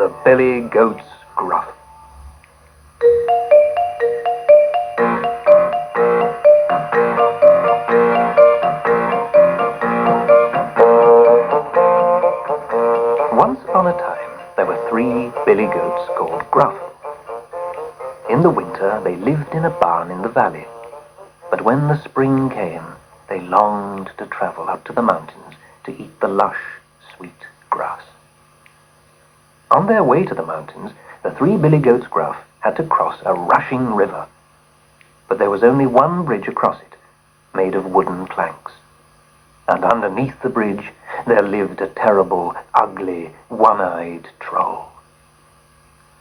The Billy Goat's Gruff. Once upon a time, there were 3 billy goats called Gruff. In the winter, they lived in a barn in the valley. But when the spring came, they longed to travel up to the mountains to eat the lush, sweet grass. On their way to the mountains, the 3 billy goats Gruff had to cross a rushing river. But there was only one bridge across it, made of wooden planks. And underneath the bridge, there lived a terrible, ugly, one-eyed troll.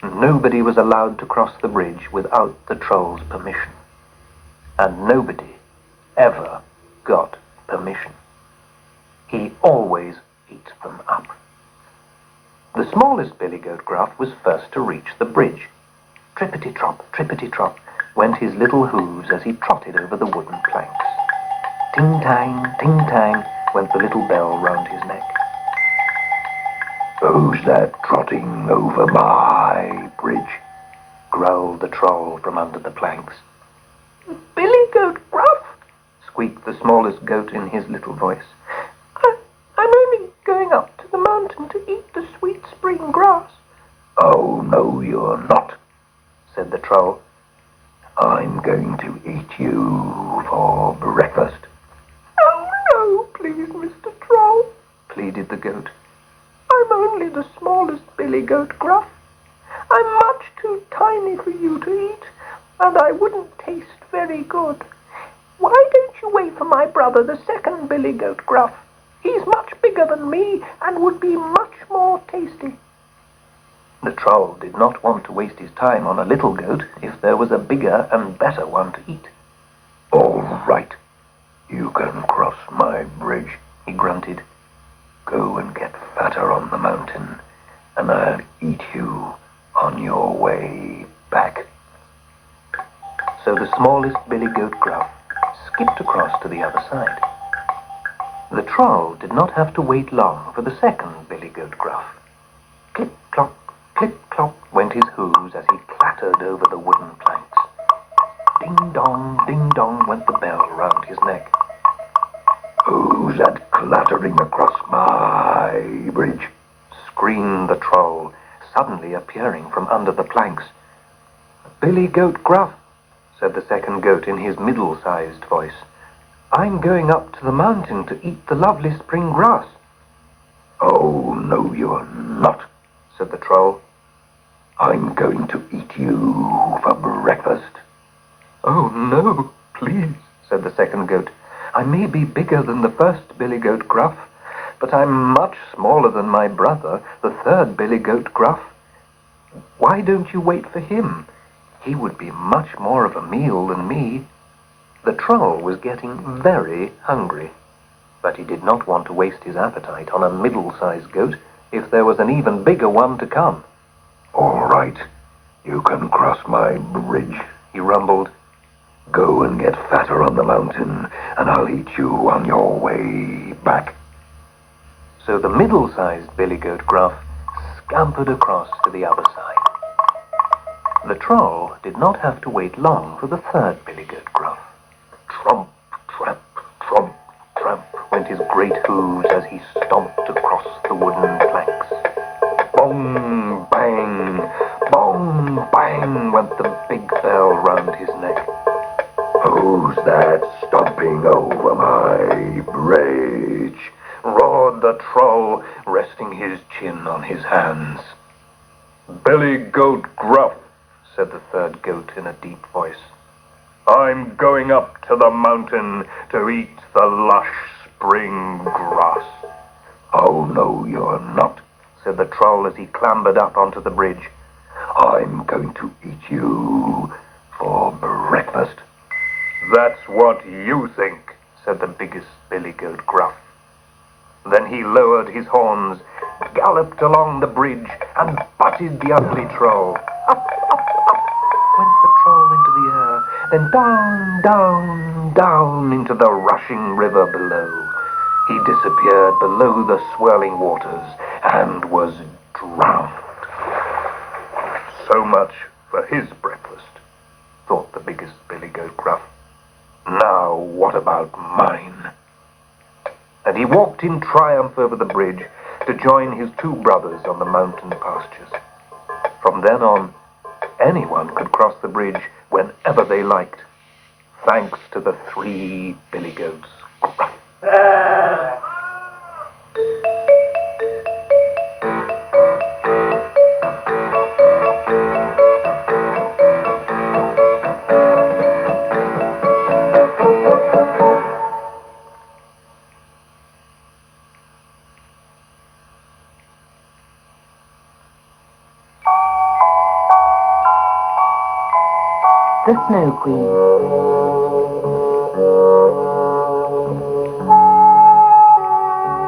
Nobody was allowed to cross the bridge without the troll's permission. And nobody ever got permission. He always ate them up. The smallest billy goat Gruff was first to reach the bridge. Trippity-trop, went his little hooves as he trotted over the wooden planks. Ting-tang, went the little bell round his neck. "Who's that trotting over my bridge?" growled the troll from under the planks. "Billy Goat Gruff," squeaked the smallest goat in his little voice. I'm only going up to the mountain to eat the sweet spring grass." "Oh, no, you're not," said the troll. "I'm going to eat you for breakfast." "Oh, no, please, Mr. Troll," pleaded the goat. "I'm only the smallest billy goat Gruff. I'm much too tiny for you to eat, and I wouldn't taste very good. Why don't you wait for my brother, the second billy goat Gruff? He's much bigger than me and would be much more tasty." The troll did not want to waste his time on a little goat if there was a bigger and better one to eat. "All right, you can cross my bridge," he grunted. "Go and get fatter on the mountain, and I'll eat you on your way back." So the smallest billy goat Gruff skipped across to the other side. The troll did not have to wait long for the second billy goat Gruff. Clip-clop, went his hooves as he clattered over the wooden planks. Ding dong, went the bell round his neck. "Who's that clattering across my bridge?" screamed the troll, suddenly appearing from under the planks. "Billy Goat Gruff," said the second goat in his middle-sized voice. "I'm going up to the mountain to eat the lovely spring grass." "Oh, no, you're not," said the troll. "I'm going to eat you for breakfast." "Oh, no, please," said the second goat. "I may be bigger than the first billy goat Gruff, but I'm much smaller than my brother, the third billy goat Gruff. Why don't you wait for him? He would be much more of a meal than me." The troll was getting very hungry, but he did not want to waste his appetite on a middle-sized goat if there was an even bigger one to come. "All right, you can cross my bridge," he rumbled. "Go and get fatter on the mountain, and I'll eat you on your way back." So the middle-sized billy goat Gruff scampered across to the other side. The troll did not have to wait long for the third billy goat Gruff. Tromp, tramp, went his great hooves as he stomped across the wooden planks. Bong, bang, went the big bell round his neck. "Who's that stomping over my bridge?" roared the troll, resting his chin on his hands. "Billy Goat Gruff," said the third goat in a deep voice. "I'm going up to the mountain to eat the lush spring grass." "Oh, no, you're not," said the troll as he clambered up onto the bridge. "I'm going to eat you for breakfast." "That's what you think," said the biggest billy goat Gruff. Then he lowered his horns, galloped along the bridge, and butted the ugly troll. Up went the troll into the air, then down into the rushing river below. He disappeared below the swirling waters and was drowned. So much for his breakfast, thought the biggest billy goat Gruff. Now what about mine? And he walked in triumph over the bridge to join his two brothers on the mountain pastures. From then on, anyone could cross the bridge whenever they liked, thanks to the 3 billy goats Gruff. The Snow Queen.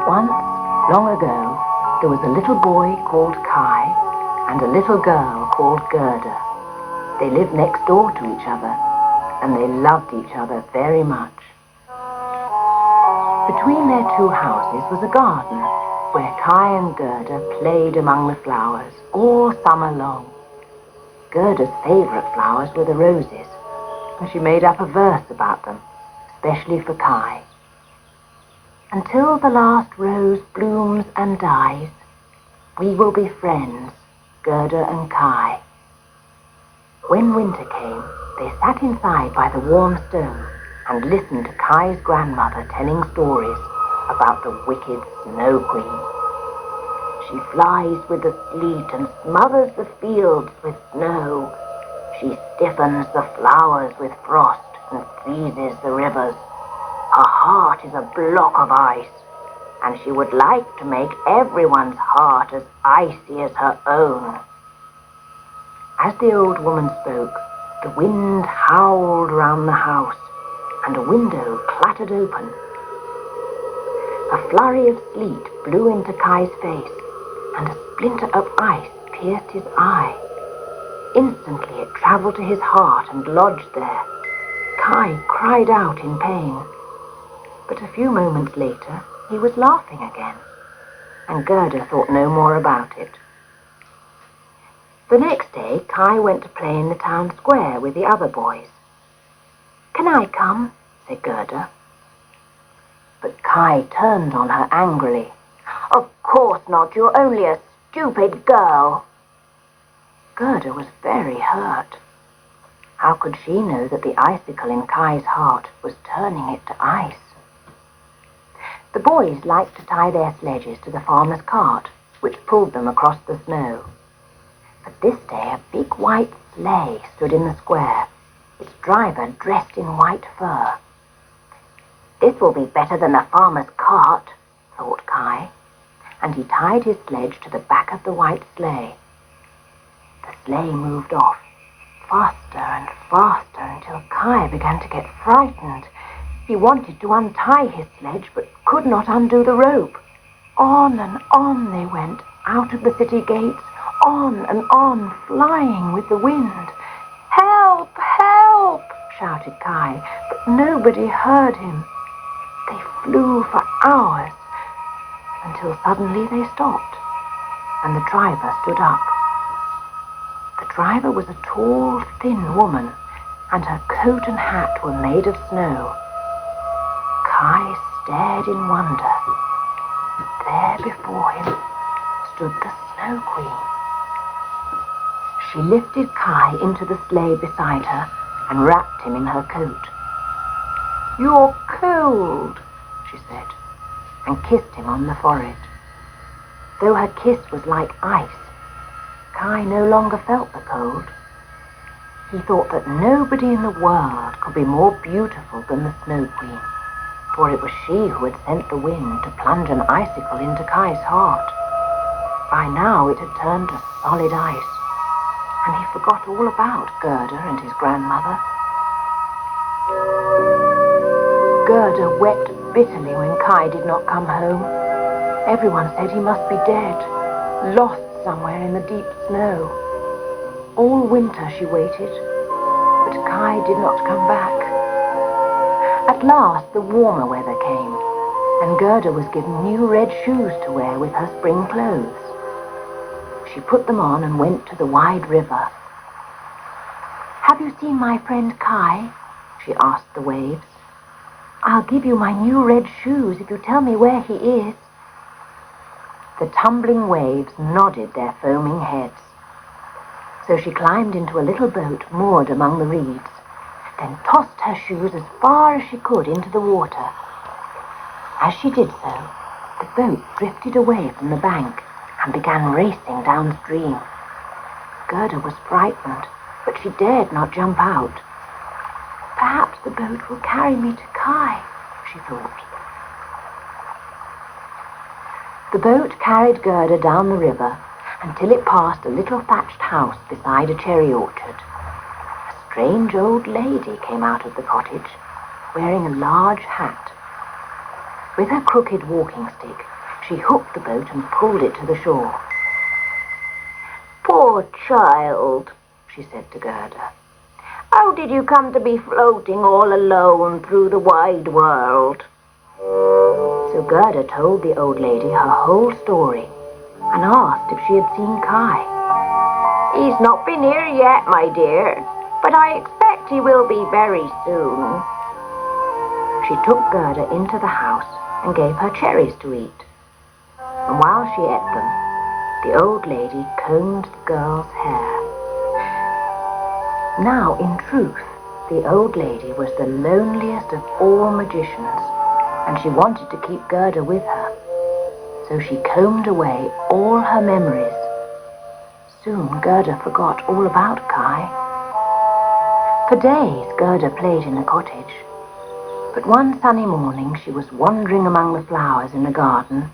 Once, long ago, there was a little boy called Kai and a little girl called Gerda. They lived next door to each other, and they loved each other very much. Between their two houses was a garden where Kai and Gerda played among the flowers all summer long. Gerda's favourite flowers were the roses, and she made up a verse about them, especially for Kai. Until the last rose blooms and dies, we will be friends, Gerda and Kai. When winter came, they sat inside by the warm stone and listened to Kai's grandmother telling stories about the wicked Snow Queen. She flies with the sleet and smothers the fields with snow. She stiffens the flowers with frost and freezes the rivers. Her heart is a block of ice, and she would like to make everyone's heart as icy as her own. As the old woman spoke, the wind howled round the house, and a window clattered open. A flurry of sleet blew into Kai's face, and a splinter of ice pierced his eye. Instantly it travelled to his heart and lodged there. Kai cried out in pain. But a few moments later, he was laughing again, and Gerda thought no more about it. The next day, Kai went to play in the town square with the other boys. "Can I come?" said Gerda. But Kai turned on her angrily. "Of course not, you're only a stupid girl." Gerda was very hurt. How could she know that the icicle in Kai's heart was turning it to ice? The boys liked to tie their sledges to the farmer's cart, which pulled them across the snow. But this day a big white sleigh stood in the square, its driver dressed in white fur. "This will be better than the farmer's cart," thought Kai, and he tied his sledge to the back of the white sleigh. The sleigh moved off, faster and faster, until Kai began to get frightened. He wanted to untie his sledge, but could not undo the rope. On and on they went, out of the city gates, on and on, flying with the wind. "Help! Help!" shouted Kai, but nobody heard him. They flew for hours, until suddenly they stopped, and the driver stood up. The driver was a tall, thin woman, and her coat and hat were made of snow. Kai stared in wonder. There before him stood the Snow Queen. She lifted Kai into the sleigh beside her and wrapped him in her coat. "You're cold," she said, and kissed him on the forehead. Though her kiss was like ice, Kai no longer felt the cold. He thought that nobody in the world could be more beautiful than the Snow Queen, for it was she who had sent the wind to plunge an icicle into Kai's heart. By now it had turned to solid ice, and he forgot all about Gerda and his grandmother. Gerda wept bitterly when Kai did not come home. Everyone said he must be dead, lost somewhere in the deep snow. All winter she waited, but Kai did not come back. At last the warmer weather came, and Gerda was given new red shoes to wear with her spring clothes. she put them on and went to the wide river. "Have you seen my friend Kai?" she asked the waves. "I'll give you my new red shoes if you tell me where he is." The tumbling waves nodded their foaming heads. So she climbed into a little boat moored among the reeds, then tossed her shoes as far as she could into the water. As she did so, the boat drifted away from the bank and began racing downstream. Gerda was frightened, but she dared not jump out. "Perhaps the boat will carry me to Kai," she thought. The boat carried Gerda down the river until it passed a little thatched house beside a cherry orchard. A strange old lady came out of the cottage, wearing a large hat. With her crooked walking stick, she hooked the boat and pulled it to the shore. "Poor child," she said to Gerda. "How did you come to be floating all alone through the wide world?" So Gerda told the old lady her whole story and asked if she had seen Kai. "He's not been here yet, my dear, but I expect he will be very soon." She took Gerda into the house and gave her cherries to eat. And while she ate them, the old lady combed the girl's hair. Now, in truth, the old lady was the loneliest of all magicians, and she wanted to keep Gerda with her. So she combed away all her memories. Soon Gerda forgot all about Kai. For days Gerda played in the cottage, but one sunny morning she was wandering among the flowers in the garden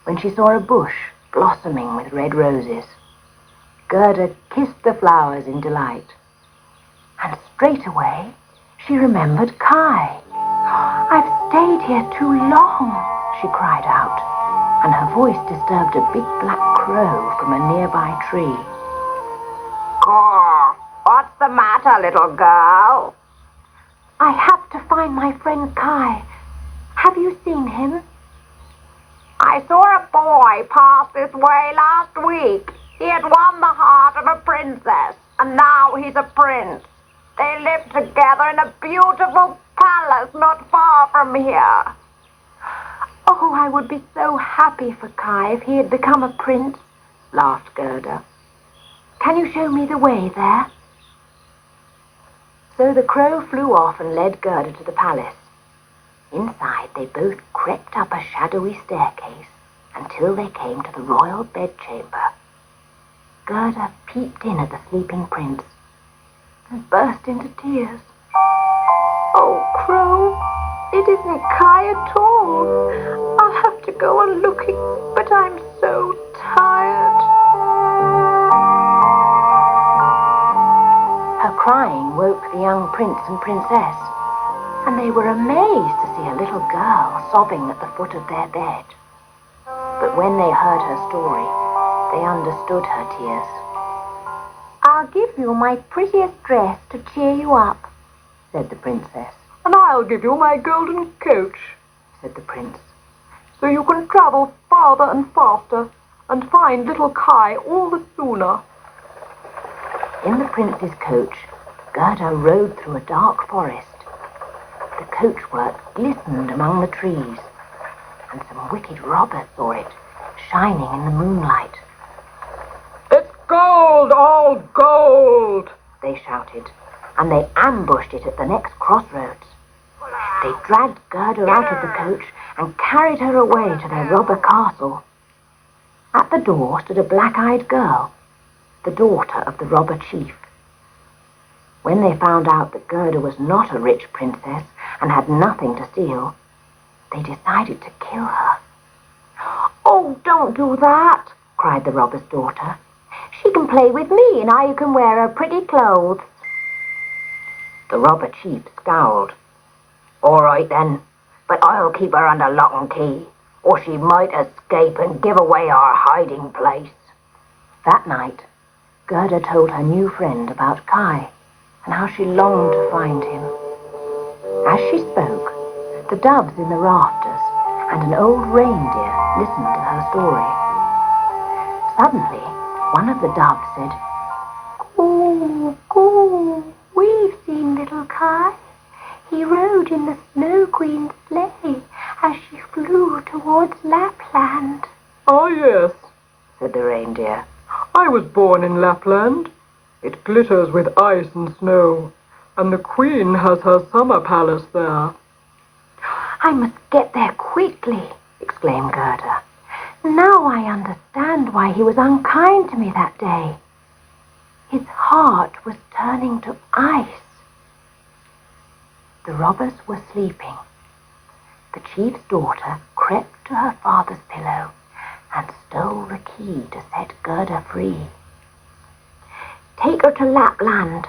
when she saw a bush blossoming with red roses. Gerda kissed the flowers in delight, and straight away she remembered Kai. "I've stayed here too long," she cried out, and her voice disturbed a big black crow from a nearby tree. "Caw, what's the matter, little girl?" "I have to find my friend Kai. Have you seen him?" "I saw a boy pass this way last week. He had won the heart of a princess, and now he's a prince. They live together in a beautiful palace not far from here." "Oh, I would be so happy for Kai if he had become a prince," laughed Gerda. "Can you show me the way there?" So the crow flew off and led Gerda to the palace. Inside, they both crept up a shadowy staircase until they came to the royal bedchamber. Gerda peeped in at the sleeping prince and burst into tears. "Oh, Crow, it isn't Kai at all. I'll have to go on looking, but I'm so tired." Her crying woke the young prince and princess, and they were amazed to see a little girl sobbing at the foot of their bed. But when they heard her story, they understood her tears. "I'll give you my prettiest dress to cheer you up," said the princess. "And I'll give you my golden coach," said the prince. "so you can travel farther and faster and find little Kai all the sooner." In the prince's coach, Gerda rode through a dark forest. The coachwork glistened among the trees, and some wicked robbers saw it, shining in the moonlight. "It's gold, all gold!" they shouted, and they ambushed it at the next crossroads. They dragged Gerda out of the coach and carried her away to their robber castle. At the door stood a black-eyed girl, the daughter of the robber chief. When they found out that Gerda was not a rich princess and had nothing to steal, they decided to kill her. "Oh, don't do that," cried the robber's daughter. "She can play with me and I can wear her pretty clothes." The robber chief scowled. "All right then, but I'll keep her under lock and key, or she might escape and give away our hiding place." That night, Gerda told her new friend about Kai and how she longed to find him. As she spoke, the doves in the rafters and an old reindeer listened to her story. Suddenly, One of the doves said, Coo, coo, we've seen little Kai. He rode in the Snow Queen's sleigh as she flew towards Lapland. "Ah, yes," said the reindeer. "I was born in Lapland. It glitters with ice and snow, and the Queen has her summer palace there." I must get there quickly, exclaimed Gerda. Now I understand why he was unkind to me that day. His heart was turning to ice. The robbers were sleeping. The chief's daughter crept to her father's pillow and stole the key to set Gerda free. "Take her to Lapland,"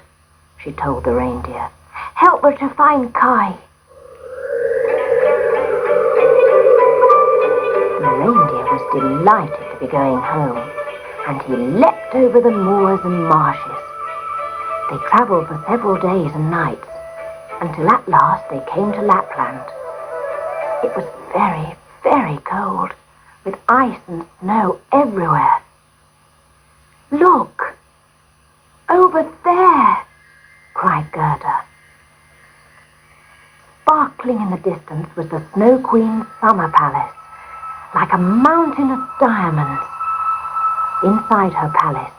she told the reindeer. "Help her to find Kai." The reindeer was delighted to be going home, and he leapt over the moors and marshes. They travelled for several days and nights, until at last they came to Lapland. It was very, very cold, with ice and snow everywhere. "Look! Over there!" cried Gerda. Sparkling in the distance was the Snow Queen's summer palace, like a mountain of diamonds. Inside her palace,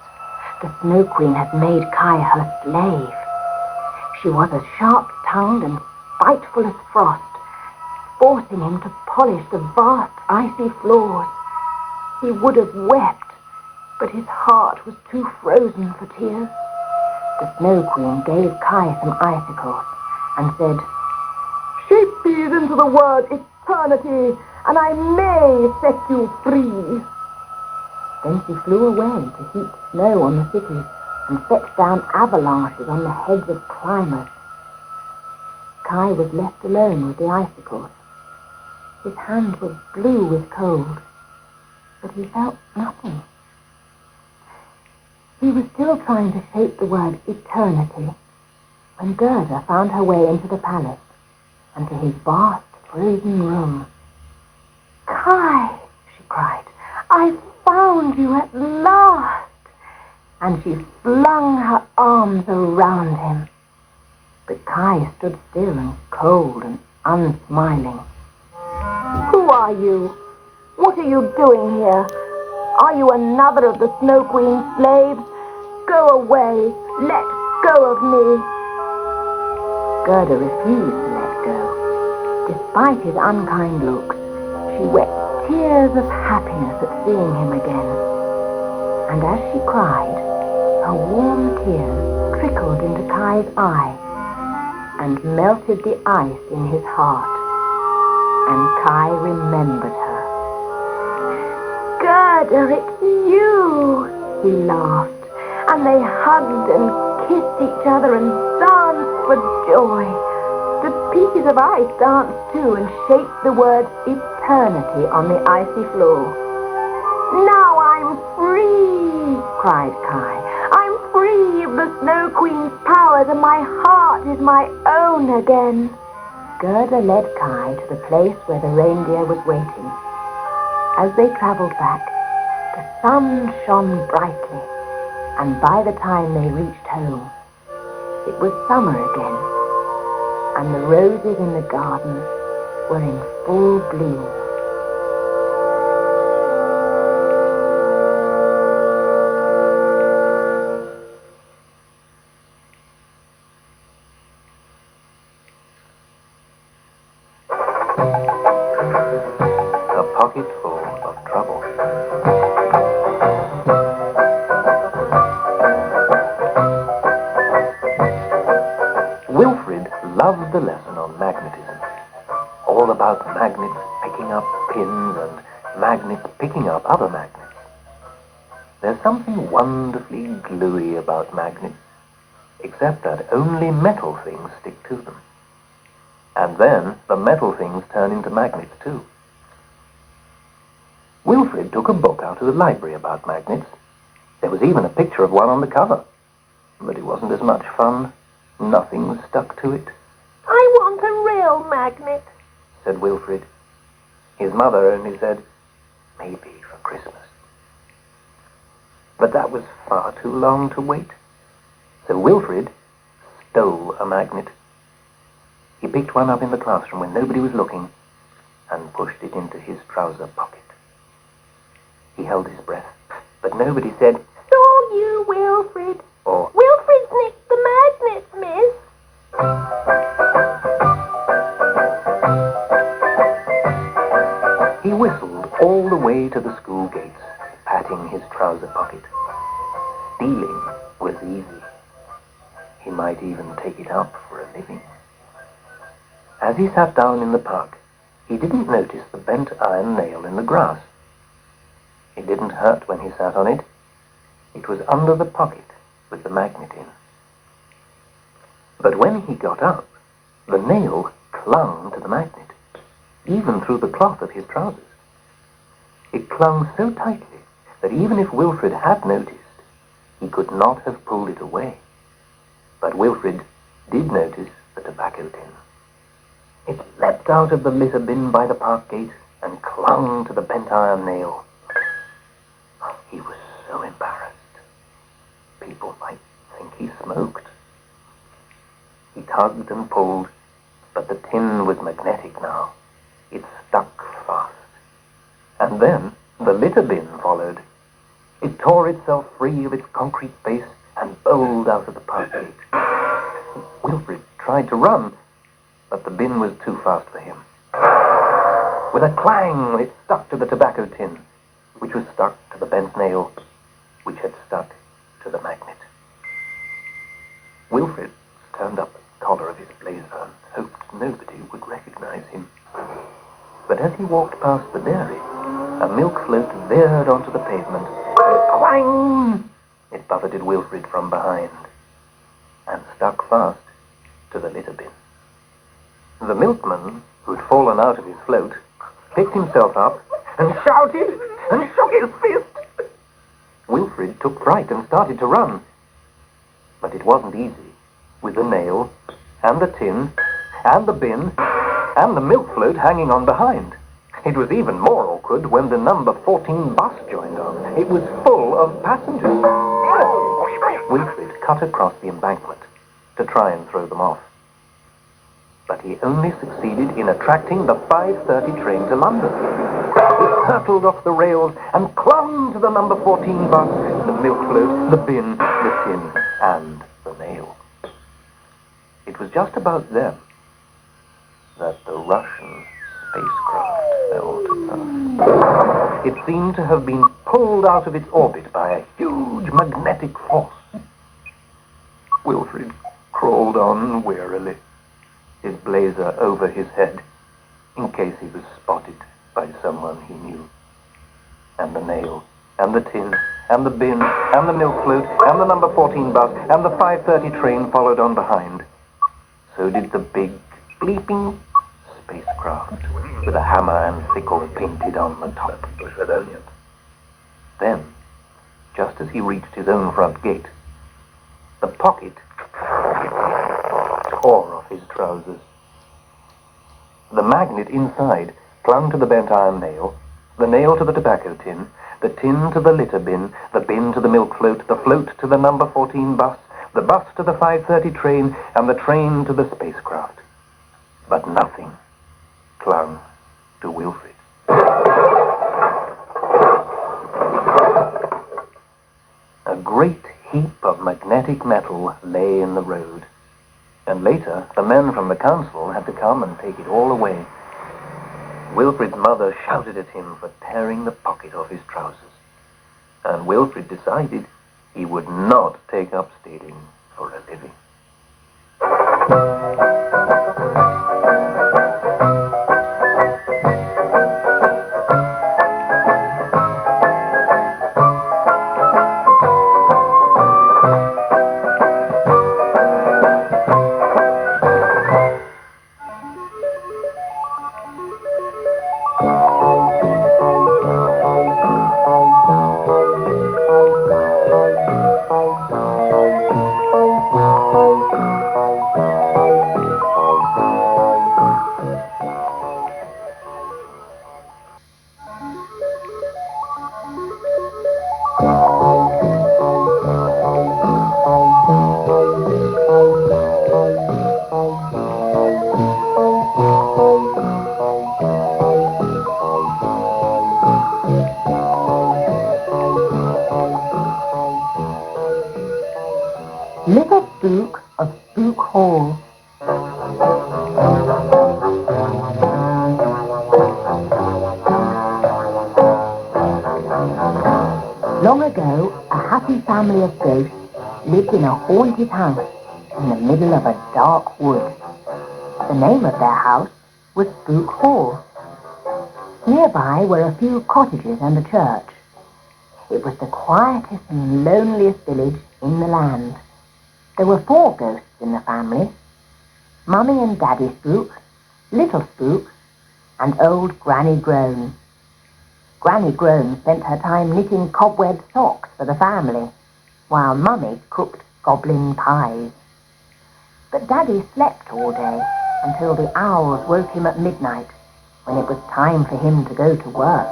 the Snow Queen had made Kai her slave. She was as sharp-tongued and spiteful as frost, forcing him to polish the vast icy floors. He would have wept, but his heart was too frozen for tears. The Snow Queen gave Kai some icicles and said, "Shape these into the word eternity, and I may set you free." Then she flew away to heap snow on the cities and set down avalanches on the heads of climbers. Kai was left alone with the icicles. His hands were blue with cold, but he felt nothing. He was still trying to shape the word eternity when Gerda found her way into the palace and to his vast frozen room. "Kai," she cried, "I found you at last!" And she flung her arms around him. But Kai stood still and cold and unsmiling. "Who are you? What are you doing here? Are you another of the Snow Queen's slaves? Go away! Let go of me!" Gerda refused to let go. Despite his unkind looks, she wept tears of happiness at seeing him again. And as she cried, her warm tears trickled into Kai's eye and melted the ice in his heart. And Kai remembered her. "Gerda, it's you!" he laughed, and they hugged and kissed each other and danced for joy. The pieces of ice danced too and shaped the word eternity on the icy floor. "Now I'm free!" cried Kai. "I'm free of the Snow Queen's powers, and my heart is my own again." Gerda led Kai to the place where the reindeer was waiting. As they travelled back, the sun shone brightly, and by the time they reached home, it was summer again, and the roses in the garden were in full bloom. A pocket full of trouble. Wilfrid loved the lesson on magnetism. All about magnets picking up pins and magnets picking up other magnets. There's something wonderfully gluey about magnets, except that only metal things stick to them. And then the metal things turn into magnets too. Wilfrid took a book out of the library about magnets. There was even a picture of one on the cover. But it wasn't as much fun. Nothing stuck to it. "I want a real magnet," said Wilfrid. His mother only said, "Maybe for Christmas." But that was far too long to wait. So Wilfrid stole a magnet. He picked one up in the classroom when nobody was looking and pushed it into his trouser pocket. He held his breath, but nobody said, "Saw you, Wilfrid." or, "Wilfrid's nicked the magnets, miss." he whistled all the way to the school gates, patting his trouser pocket. Stealing was easy. He might even take it up for a living. As he sat down in the park, he didn't notice the bent iron nail in the grass. It didn't hurt when he sat on it. It was under the pocket with the magnet in. But when he got up, the nail clung to the magnet, even through the cloth of his trousers. It clung so tightly that even if Wilfrid had noticed, he could not have pulled it away. But Wilfrid did notice the tobacco tin. It leapt out of the litter bin by the park gate and clung to the bent iron nail. He was so embarrassed. People might think he smoked. He tugged and pulled, but the tin was magnetic now. It stuck fast. And then the litter bin followed. It tore itself free of its concrete base and bowled out of the park gate. Wilfrid tried to run, but the bin was too fast for him. With a clang, it stuck to the tobacco tin, which was stuck to the bent nail, which had stuck to the magnet. Wilfrid turned up the collar of his blazer and hoped nobody would recognize him. But as he walked past the dairy, a milk float veered onto the pavement. Clang! It buffeted Wilfrid from behind and stuck fast to the litter bin. The milkman, who'd fallen out of his float, picked himself up and shouted and shook his fist. Wilfrid took fright and started to run. But it wasn't easy, with the nail and the tin and the bin and the milk float hanging on behind. It was even more awkward when the number 14 bus joined on. It was full of passengers. Wilfrid cut across the embankment to try and throw them off. But he only succeeded in attracting the 5:30 train to London. It hurtled off the rails and clung to the number 14 bus, the milk float, the bin, the tin, and the nail. It was just about then that the Russian spacecraft fell to earth. It seemed to have been pulled out of its orbit by a huge magnetic force. Wilfrid crawled on wearily, his blazer over his head, in case he was spotted by someone he knew. And the nail, and the tin, and the bin, and the milk float, and the number 14 bus, and the 5:30 train followed on behind. So did the big, bleeping spacecraft with a hammer and sickle painted on the top. Then, just as he reached his own front gate, the pocket tore off his trousers. The magnet inside clung to the bent iron nail, the nail to the tobacco tin, the tin to the litter bin, the bin to the milk float, the float to the number 14 bus, the bus to the 5:30 train, and the train to the spacecraft. But nothing clung to Wilfrid. A great heap of magnetic metal lay in the road, and later the men from the council had to come and take it all away. Wilfrid's mother shouted at him for tearing the pocket off his trousers, and Wilfrid decided he would not take up stealing for a living. Little Spook of Spook Hall. Long ago, a happy family of ghosts lived in a haunted house in the middle of a dark wood. The name of their house was Spook Hall. Nearby were a few cottages and a church. It was the quietest and loneliest village in the land. There were 4 ghosts in the family: Mummy and Daddy Spook, Little Spook, and old Granny Groan. Granny Groan spent her time knitting cobweb socks for the family, while Mummy cooked goblin pies. But Daddy slept all day until the owls woke him at midnight, when it was time for him to go to work.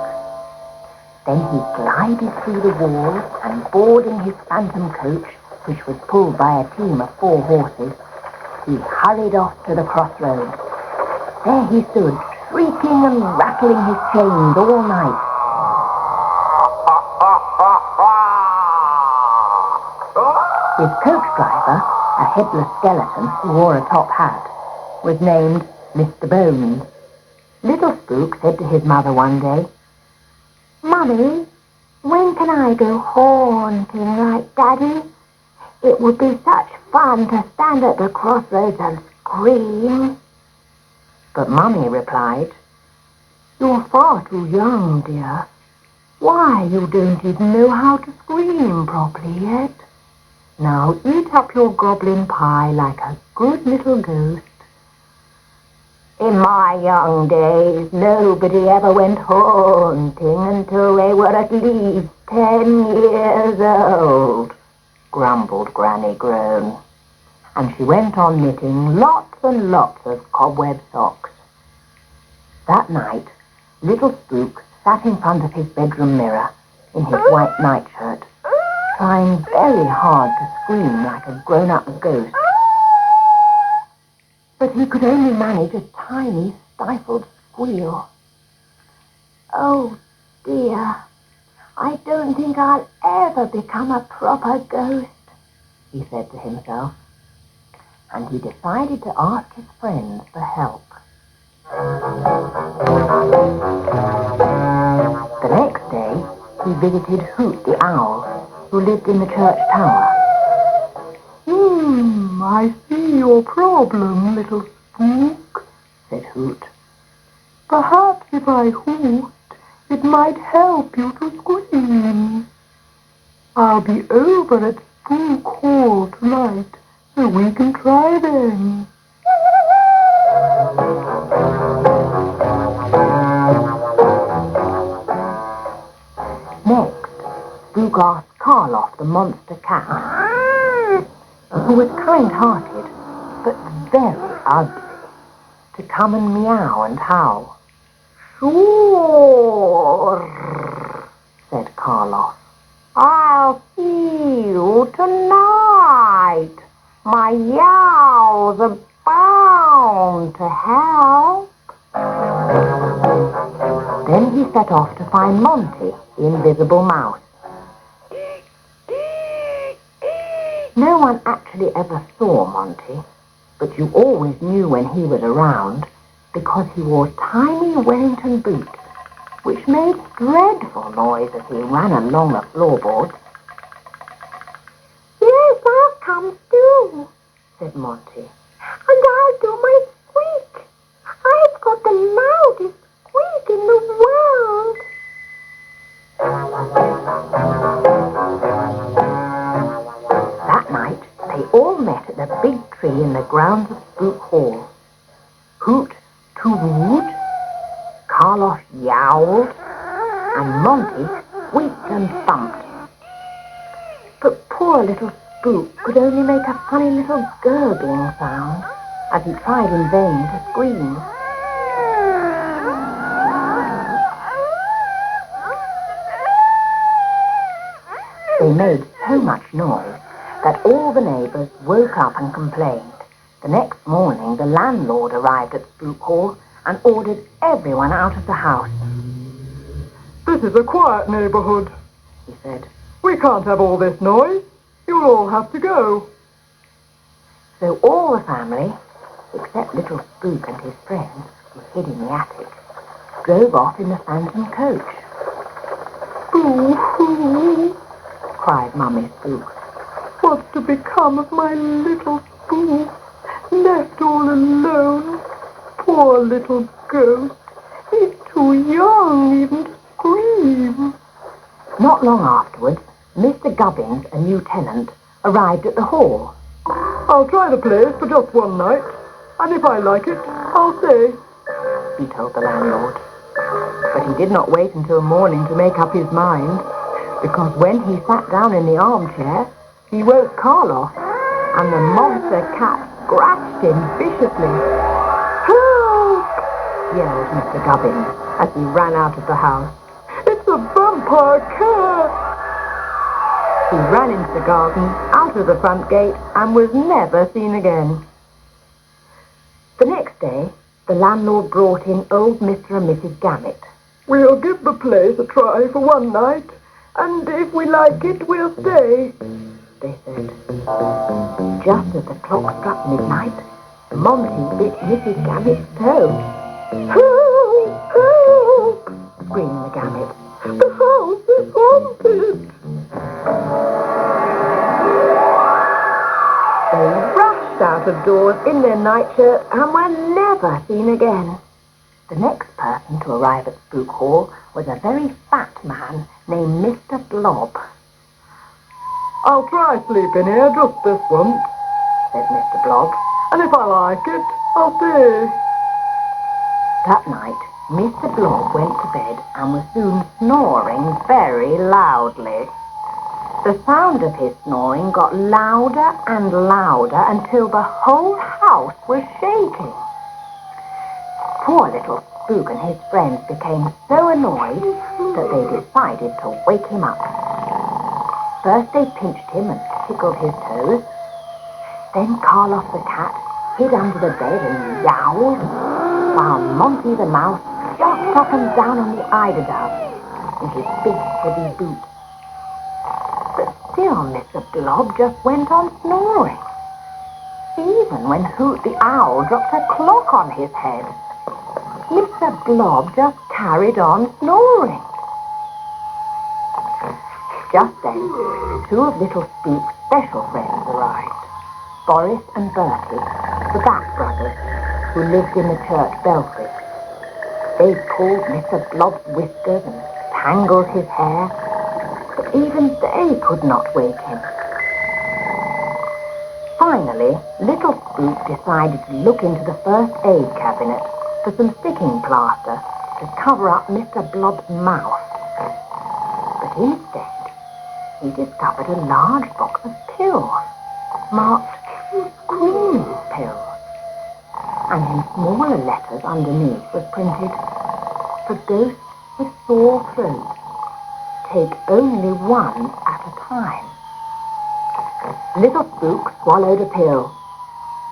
Then he glided through the walls and, boarding his phantom coach, which was pulled by a team of 4 horses, he hurried off to the crossroads. There he stood, shrieking and rattling his chains all night. His coach driver, a headless skeleton who wore a top hat, was named Mr. Bones. Little Spook said to his mother one day, "Mummy, when can I go haunting like Daddy? It would be such fun to stand at the crossroads and scream." But Mummy replied, "You're far too young, dear. Why, you don't even know how to scream properly yet. Now eat up your goblin pie like a good little ghost." In my young days, nobody ever went haunting until they were at least 10 years old, grumbled Granny Groan. And she went on knitting lots and lots of cobweb socks. That night, Little Spook sat in front of his bedroom mirror in his white nightshirt, trying very hard to scream like a grown-up ghost. But he could only manage a tiny, stifled squeal. "Oh, dear, I don't think I'll ever become a proper ghost," he said to himself. And he decided to ask his friends for help. The next day, he visited Hoot the Owl, who lived in the church tower. I see your problem, Little Spook," said Hoot. "Perhaps if I hoot, it might help you to scream. I'll be over at Spook Hall tonight, so we can try then." Next, Spook asked Karloff the monster cat, who was kind-hearted but very ugly, to come and meow and howl. "Sure," said Karloff. "I'll see you tonight. My yowls are bound to help." Then he set off to find Monty, the invisible mouse. No one actually ever saw Monty, but you always knew when he was around because he wore tiny Wellington boots, which made dreadful noise as he ran along the floorboards. "Yes, I'll come too," said Monty. "And I'll do my squeak. I've got the loudest squeak in the world." That night, they all met at the big tree in the grounds of Spook Hall. Hoot tooted, Karloff yowled, and Monty squeaked and thumped. But poor little Spook could only make a funny little gurgling sound as he tried in vain to scream. They made so much noise that all the neighbours woke up and complained. The next morning, the landlord arrived at Spook Hall and ordered everyone out of the house. "This is a quiet neighborhood," he said. "We can't have all this noise. You'll all have to go." So all the family, except little Spook and his friends, who hid in the attic, drove off in the phantom coach. Boo-hoo! Cried Mummy Spook. What's to become of my little Spook? Left all alone. Poor little ghost. He's too young even to scream. Not long afterwards, Mr. Gubbins, a new tenant, arrived at the hall. I'll try the place for just one night, and if I like it, I'll stay, he told the landlord. But he did not wait until morning to make up his mind, because when he sat down in the armchair, he woke Karloff, and the monster cat scratched him viciously. Help! Yelled Mr. Gubbins as he ran out of the house. It's a vampire cat! He ran into the garden, out of the front gate, and was never seen again. The next day, the landlord brought in old Mr. and Mrs. Gammett. We'll give the place a try for one night, and if we like it, we'll stay, they said. Just as the clock struck midnight, Monty bit Mrs. Gammett's toe. Help! Help! Screamed the Gammett. The house is haunted! They rushed out of doors in their nightshirts and were never seen again. The next person to arrive at Spook Hall was a very fat man named Mr. Blob. I'll try sleeping here just this once, said Mr. Blob. and if I like it, I'll stay. That night, Mr. Blob went to bed and was soon snoring very loudly. The sound of his snoring got louder and louder until the whole house was shaking. Poor little Spook and his friends became so annoyed that they decided to wake him up. First they pinched him and tickled his toes. Then Karloff the cat hid under the bed and yowled, while Monty the mouse jumped up and down on the eiderdown in his big heavy boots. But still Mr. Blob just went on snoring, even when Hoot the owl dropped a clock on his head. Mr. Blob just carried on snoring. Just then, two of little Spook's special friends arrived, Boris and Bertie, the Bat brothers, who lived in the church belfry. They pulled Mr. Blob's whiskers and tangled his hair, but even they could not wake him. Finally, little Spook decided to look into the first aid cabinet for some sticking plaster to cover up Mr. Blob's mouth. But instead, he discovered a large box of pills, marked screaming pills. And in smaller letters underneath was printed, "For ghosts with sore throat, take only one at a time." Little Spook swallowed a pill,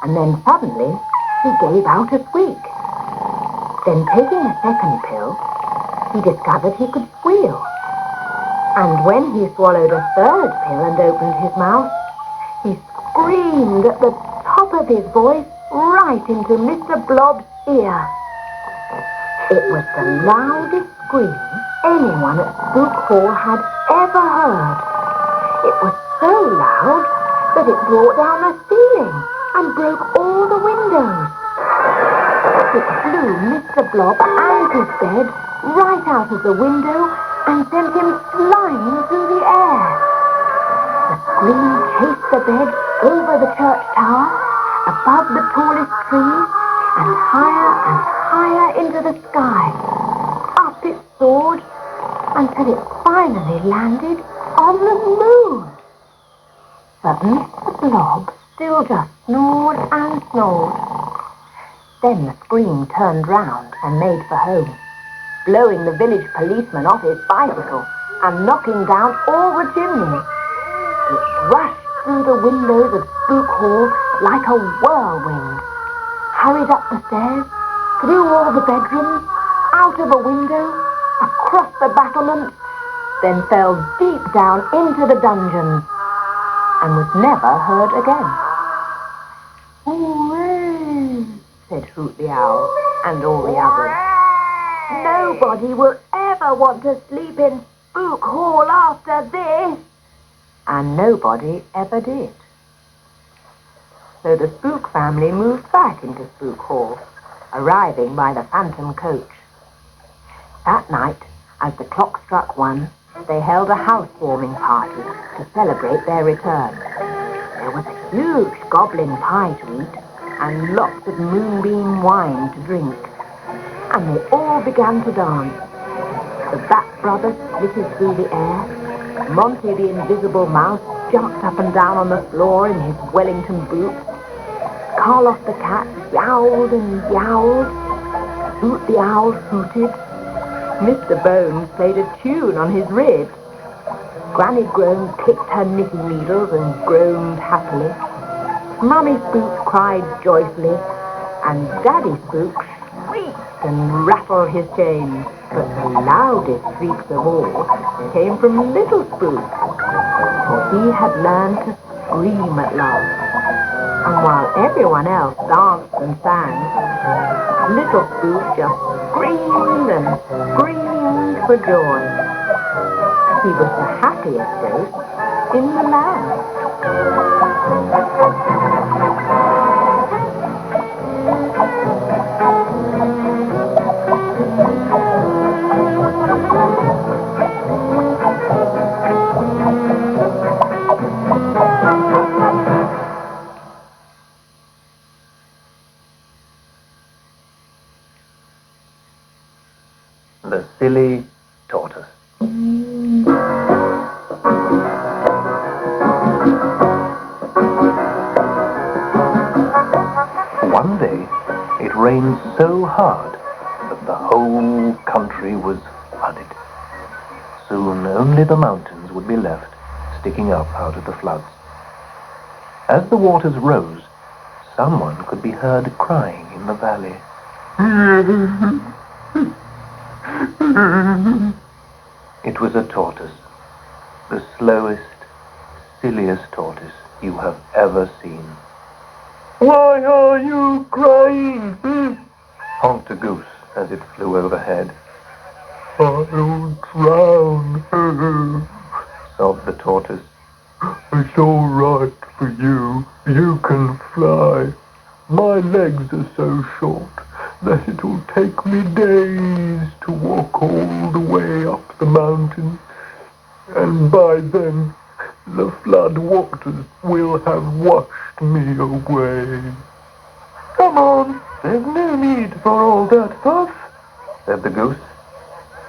and then suddenly he gave out a squeak. Then taking a second pill, he discovered he could squeal. And when he swallowed a third pill and opened his mouth, he screamed at the top of his voice right into Mr. Blob's ear. It was the loudest scream anyone at Spook Hall had ever heard. It was so loud that it brought down the ceiling and broke all the windows. It flew Mr. Blob and his bed right out of the window and sent him flying through the air. The scream chased the bed over the church tower, above the tallest trees, and higher into the sky. Up it soared until it finally landed on the moon. But Mr. Blob still just snored and snored. Then the scream turned round and made for home, blowing the village policeman off his bicycle and knocking down all the chimneys. It rushed through the windows of Spook Hall like a whirlwind, hurried up the stairs, through all the bedrooms, out of a window, across the battlements, then fell deep down into the dungeons and was never heard again. said Hoot the Owl and all the others. "Nobody will ever want to sleep in Spook Hall after this." And nobody ever did. So the Spook family moved back into Spook Hall, arriving by the phantom coach. That night, as the clock struck 1, they held a housewarming party to celebrate their return. There was a huge goblin pie to eat and lots of moonbeam wine to drink. And they all began to dance. The Bat Brother flitted through the air. Monty the Invisible Mouse jumped up and down on the floor in his Wellington boots. Karloff the Cat yowled and yowled. Hoot the Owl hooted. Mr. Bones played a tune on his ribs. Granny Groan clicked her knitting needles and groaned happily. Mummy Spook cried joyfully, and Daddy Spook shrieked and rattled his chains. But the loudest shrieks of all came from Little Spook, for he had learned to scream at last. And while everyone else danced and sang, Little Spook just screamed and screamed for joy. He was the happiest ghost in the land. The Silly Tortoise. One day, it rained so hard that the whole country was flooded. Soon only the mountains would be left, sticking up out of the floods. As the waters rose, someone could be heard crying in the valley. It was a tortoise, the slowest, silliest tortoise you have ever seen. Why are you crying? Honked a goose as it flew overhead. I'll drown. Sobbed the tortoise. It's all right for you. You can fly. My legs are so short that it'll take me days to walk all the way up the mountain. And by then, the flood waters will have washed me away. Come on, there's no need for all that fuss, Said the goose.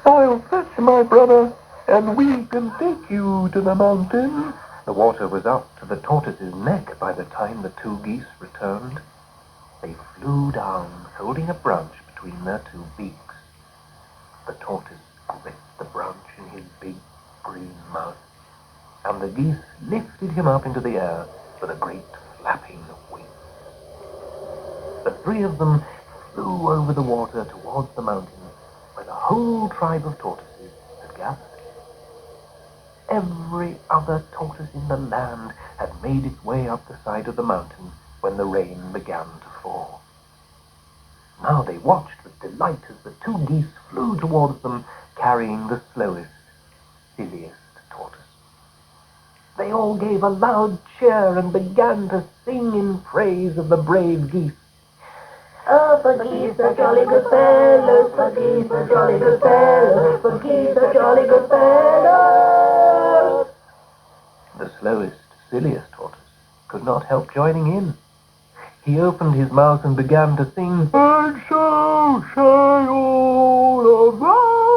I'll fetch my brother, and we can take you to the mountain. The water was up to the tortoise's neck by the time the two geese returned. They flew down, holding a branch between their two beaks. The tortoise gripped the branch in his big green mouth, and the geese lifted him up into the air with a great flapping of wings. The three of them flew over the water towards the mountain, where the whole tribe of tortoises had gathered. Every other tortoise in the land had made its way up the side of the mountain when the rain began to fall. Now they watched with delight as the two geese flew towards them, carrying the slowest, silliest tortoise. They all gave a loud cheer and began to sing in praise of the brave geese. Oh, for geese are jolly good fellows, for geese are jolly good fellows, for geese are jolly good fellows. The slowest, silliest tortoise could not help joining in. He opened his mouth and began to sing, And so say all of us.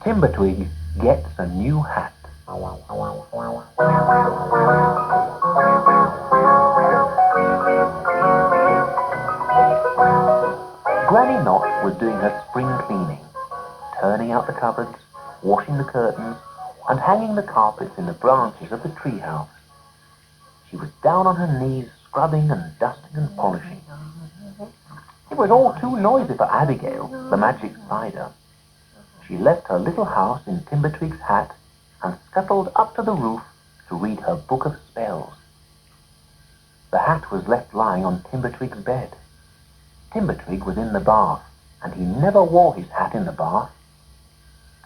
Timbertwig Gets a New Hat. Granny Knot was doing her spring cleaning, turning out the cupboards, washing the curtains, and hanging the carpets in the branches of the treehouse. She was down on her knees scrubbing and dusting and polishing. It was all too noisy for Abigail, the magic spider. She left her little house in Timbertwig's hat and scuttled up to the roof to read her book of spells. The hat was left lying on Timbertwig's bed. Timbertwig was in the bath, and he never wore his hat in the bath.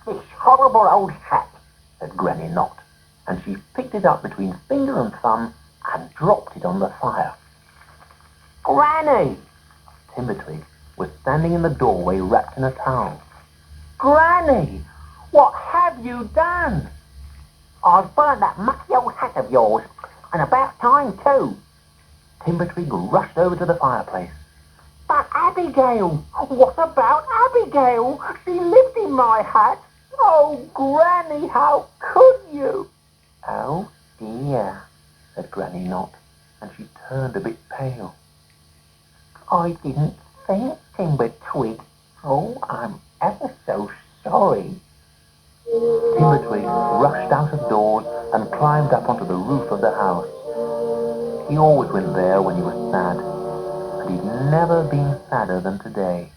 "This horrible old hat," said Granny Knot, and she picked it up between finger and thumb and dropped it on the fire. "Granny!" Timbertwig was standing in the doorway wrapped in a towel. "Granny, what have you done?" "I've burnt that mucky old hat of yours, and about time too." Timbertwig rushed over to the fireplace. "But Abigail! What about Abigail? She lived in my hat. Oh, Granny, how could you?" "Oh, dear," said Granny Knot, and she turned a bit pale. "I didn't think, Timbertwig. Oh, I'm ever so sorry." Timbertwig rushed out of doors and climbed up onto the roof of the house. He always went there when he was sad, and he'd never been sadder than today.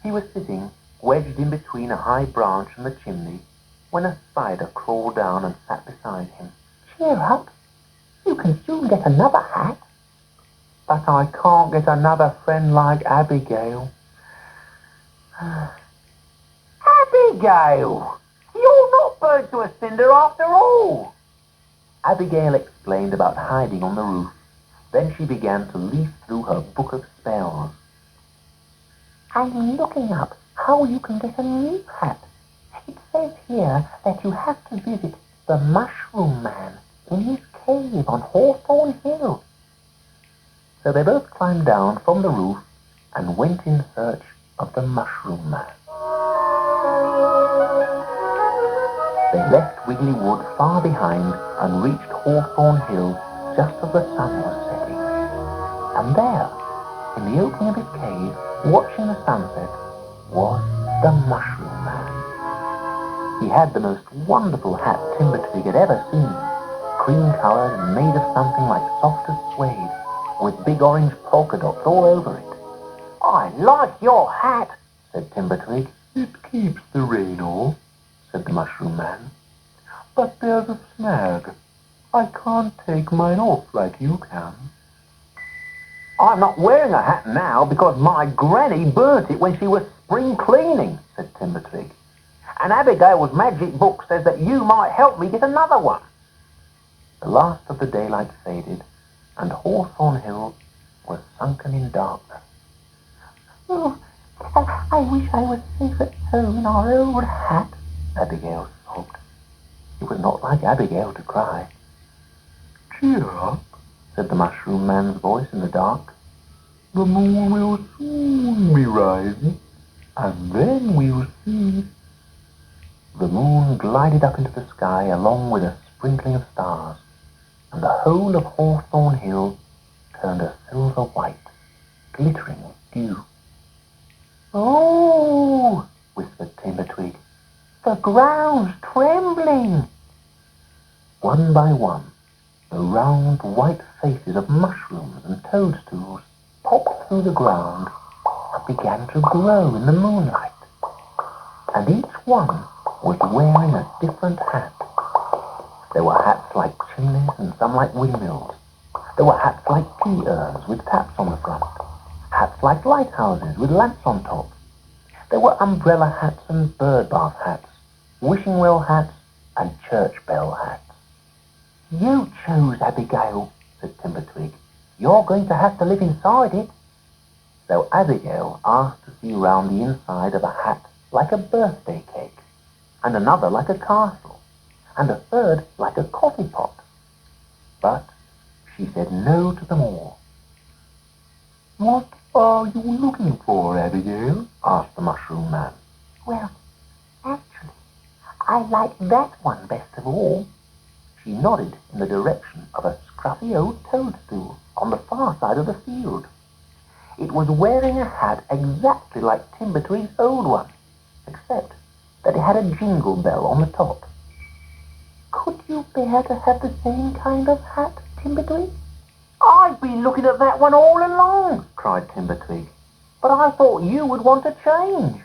He was sitting, wedged in between a high branch and the chimney, when a spider crawled down and sat beside him. "Cheer up. You can soon get another hat." "But I can't get another friend like Abigail." "Abigail! You're not burnt to a cinder after all." Abigail explained about hiding on the roof. Then she began to leaf through her book of spells. "I'm looking up how you can get a new hat. It says here that you have to visit the Mushroom Man in his cave on Hawthorn Hill." So they both climbed down from the roof and went in search of the Mushroom Man. They left Wiggly Wood far behind and reached Hawthorn Hill just as the sun was setting. And there, in the opening of his cave, watching the sunset, was the Mushroom Man. He had the most wonderful hat Timbertwig had ever seen, cream-colored and made of something like softest suede, with big orange polka dots all over it. "I like your hat," said Timbertwig. "It keeps the rain off," said the Mushroom Man. "But there's a snag. I can't take mine off like you can." "I'm not wearing a hat now because my granny burnt it when she was spring cleaning," said Timbertwig. "And Abigail's magic book says that you might help me get another one." The last of the daylight faded, and Hawthorn Hill was sunken in darkness. "Oh, I wish I was safe at home in our old hat," Abigail sobbed. It was not like Abigail to cry. "Cheer up," said the Mushroom Man's voice in the dark. "The moon will soon be rising, and then we'll see." The moon glided up into the sky along with a sprinkling of stars, and the whole of Hawthorn Hill turned a silver white, glittering with dew. "Oh," whispered Timbertwig, "the ground's trembling." One by one, the round white faces of mushrooms and toadstools popped through the ground and began to grow in the moonlight. And each one was wearing a different hat. There were hats like chimneys and some like windmills. There were hats like tea urns with taps on the front. Hats like lighthouses with lamps on top. There were umbrella hats and bird bath hats, wishing well hats and church bell hats. "You chose, Abigail," said Timbertwig. "You're going to have to live inside it." So Abigail asked to see round the inside of a hat like a birthday cake, and another like a castle, and a third like a coffee pot. But she said no to them all. "What are you looking for, Abigail?" asked the Mushroom Man. "Well, actually, I like that one best of all." She nodded in the direction of a scruffy old toadstool on the far side of the field. It was wearing a hat exactly like Timbertwig's old one, except that it had a jingle bell on the top. "Could you bear to have the same kind of hat, Timbertwig?" I've been looking at that one all along, cried Timbertwig. But I thought you would want to change.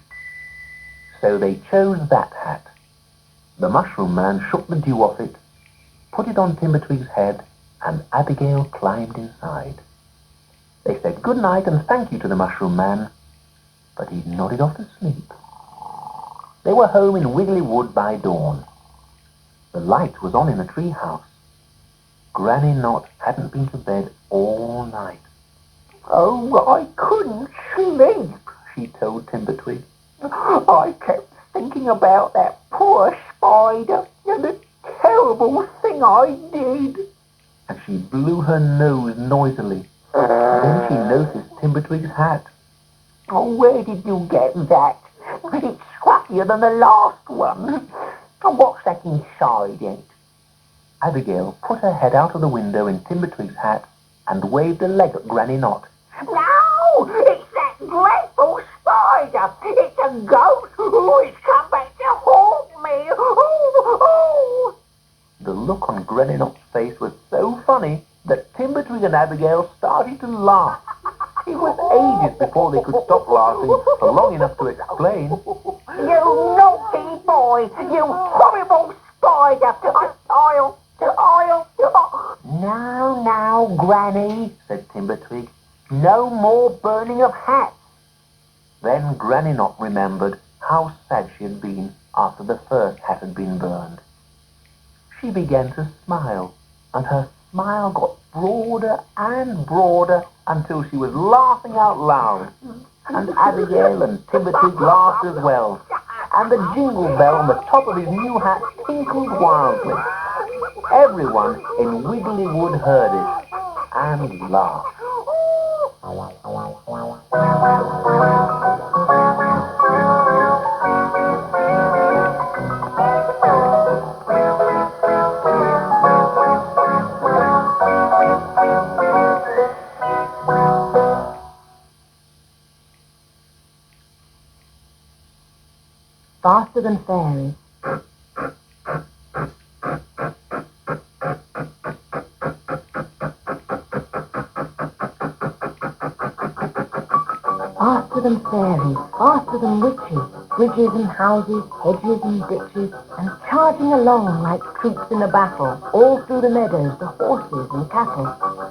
So they chose that hat. The Mushroom Man shook the dew off it, put it on Timbertwig's head, and Abigail climbed inside. They said good night and thank you to the Mushroom Man, but he nodded off to sleep. They were home in Wiggly Wood by dawn. The light was on in the tree house. Granny Knot hadn't been to bed all night. Oh, I couldn't sleep, she told Timbertwig. I kept thinking about that poor spider and the terrible thing I did. And she blew her nose noisily. Then she noticed Timbertwig's hat. Oh, where did you get that? It's scruffier than the last one. And what's that inside it? Abigail put her head out of the window in Timbertwig's hat and waved a leg at Granny Knot. No, it's that dreadful spider. It's a ghost. Oh, it's come back to haunt me. Oh. The look on Granny Knot's face was so funny that Timbertwig and Abigail started to laugh. It was ages before they could stop laughing for long enough to explain. You naughty boy, you horrible spider. Now, Granny, said Timbertwig, no more burning of hats. Then Granny Knot remembered how sad she had been after the first hat had been burned. She began to smile, and her smile got broader and broader until she was laughing out loud. And Abigail and Timbertwig laughed as well, and the jingle bell on the top of his new hat tinkled wildly. Everyone in Wiggly Wood heard it and laughed. Faster than fairies. Faster than fairies, faster than witches, bridges and houses, hedges and ditches, and charging along like troops in a battle, all through the meadows, the horses and cattle,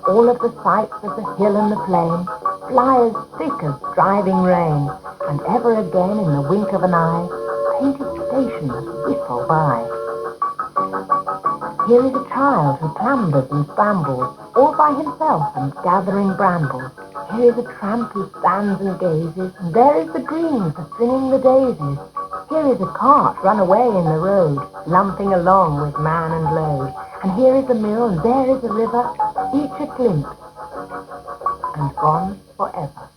all of the sights of the hill and the plain, fly as thick as driving rain, and ever again in the wink of an eye, painted stations whistle by. Here is a child who clambers and scrambles, all by himself and gathering brambles. Here is a tramp who stands and gazes, and there is the green for singing the daisies. Here is a cart run away in the road, lumping along with man and load. And here is a mill, and there is a river, each a glimpse, and gone forever.